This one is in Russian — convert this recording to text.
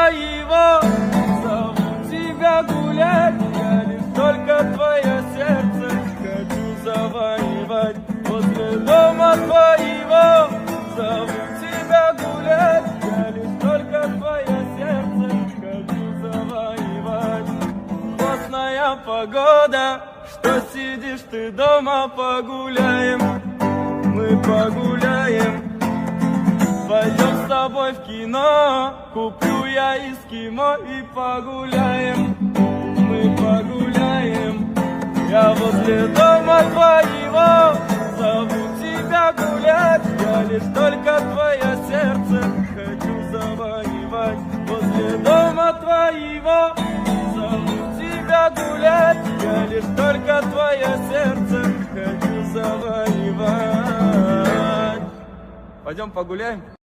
твоего, зову тебя гулять. Я лишь только твое сердце хочу завоевать. Возле дома твоего зову тебя гулять. Я лишь только твое сердце хочу завоевать. Классная погода, что сидишь ты дома, погуляем. Мы погуляем. Пойдем с тобой в кино, куплю я эскимо и погуляем. Мы погуляем. Я возле дома твоего зову тебя гулять. Я лишь только твое сердце хочу завоевать. Возле дома твоего зову тебя гулять. Я лишь только твое сердце хочу завоевать. Пойдем погуляем?